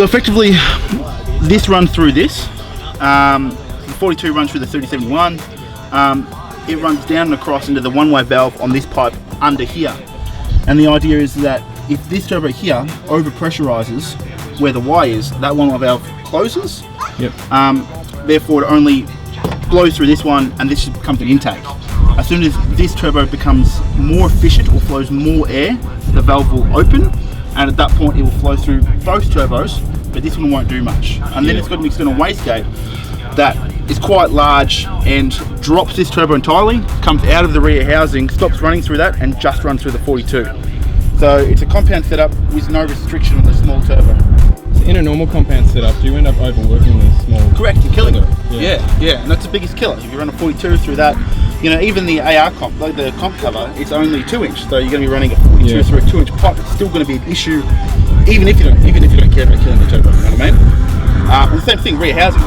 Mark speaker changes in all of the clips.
Speaker 1: So effectively, this runs through this. The 42 runs through the 3071. It runs down and across into the one-way valve on this pipe under here. And the idea is that if this turbo here over-pressurizes where the Y is, that one-way valve closes.
Speaker 2: Yep.
Speaker 1: Therefore, it only blows through this one, and this becomes an intake. As soon as this turbo becomes more efficient or flows more air, the valve will open, and at that point it will flow through both turbos, but this one won't do much. And then it's got an external wastegate that is quite large and drops this turbo entirely, comes out of the rear housing, stops running through that, and just runs through the 42. So it's a compound setup with no restriction on the small turbo.
Speaker 2: So in a normal compound setup, do you end up overworking the small?
Speaker 1: Correct, and killing it. Yeah, and that's the biggest killer. If you run a 42 through that, you know, even the AR comp, like the comp cover, it's only 2 inch, so you're going to be running a 42 through a 2 inch pipe. It's still going to be an issue, even if you don't care about killing the turbo. You know what I mean? And the same thing, rear housing.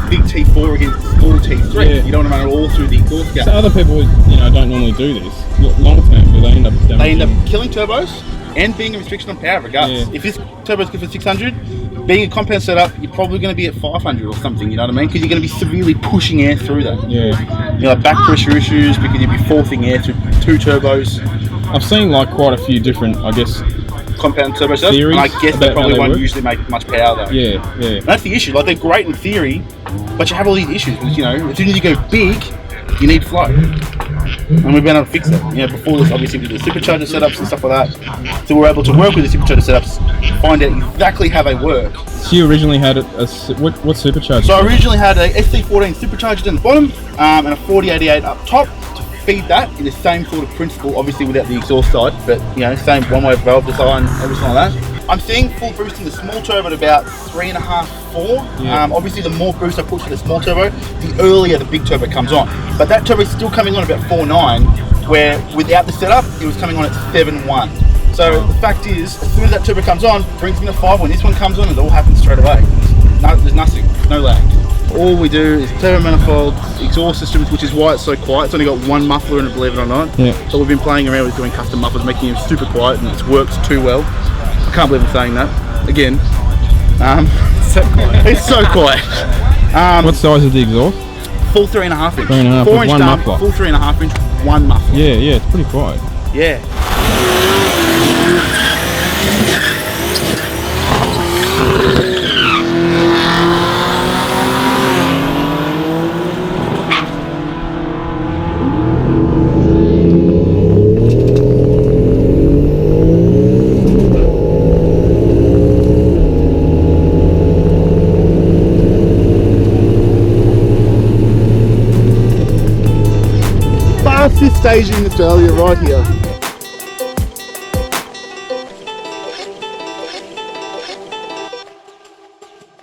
Speaker 1: Big T4 against small T3. Yeah. You don't want to run it all through the exhaust gap.
Speaker 2: So other people, don't normally do this. Long term, will they end up damaging?
Speaker 1: They end up killing turbos and being a restriction on power regardless. Yeah. If this turbo's good for 600, being a compound setup, you're probably going to be at 500 or something, you know what I mean? Because you're going to be severely pushing air through that.
Speaker 2: Yeah.
Speaker 1: Back pressure issues because you'll be forcing air through 2 turbos.
Speaker 2: I've seen quite a few different,
Speaker 1: compound turbo setups, and I guess they probably won't usually make much power though.
Speaker 2: Yeah.
Speaker 1: And that's the issue. They're great in theory, but you have all these issues. Because, as soon as you go big, you need flow. And we've been able to fix that. Before this, obviously, we did supercharger setups and stuff like that. So we're able to work with the supercharger setups, find out exactly how they work.
Speaker 2: So you originally had what supercharger?
Speaker 1: So I originally had a SC14 supercharger down the bottom and a 4088 up top to feed that in the same sort of principle, obviously without the exhaust side, but same one-way valve design, everything like that. I'm seeing full boost in the small turbo at about 3.5, 4.
Speaker 2: Yeah.
Speaker 1: Obviously, the more boost I push for the small turbo, the earlier the big turbo comes on. But that turbo is still coming on about 4.9, where without the setup, it was coming on at 7.1. So the fact is, as soon as that turbo comes on, it brings me to 5. When this one comes on, it all happens straight away. There's nothing, no lag. All we do is turbo manifolds, exhaust systems, which is why it's so quiet. It's only got one muffler in it, believe it or not.
Speaker 2: Yeah.
Speaker 1: So we've been playing around with doing custom mufflers, making them super quiet, and it's worked too well. I can't believe I'm saying that. Again, it's so quiet.
Speaker 2: What size is the exhaust?
Speaker 1: Full 3.5 inch.
Speaker 2: 3.5
Speaker 1: 4 inch
Speaker 2: one
Speaker 1: dump,
Speaker 2: muffler.
Speaker 1: full 3.5 inch, one muffler.
Speaker 2: Yeah, it's pretty quiet.
Speaker 1: Yeah. Fastest Stagea in Australia right here.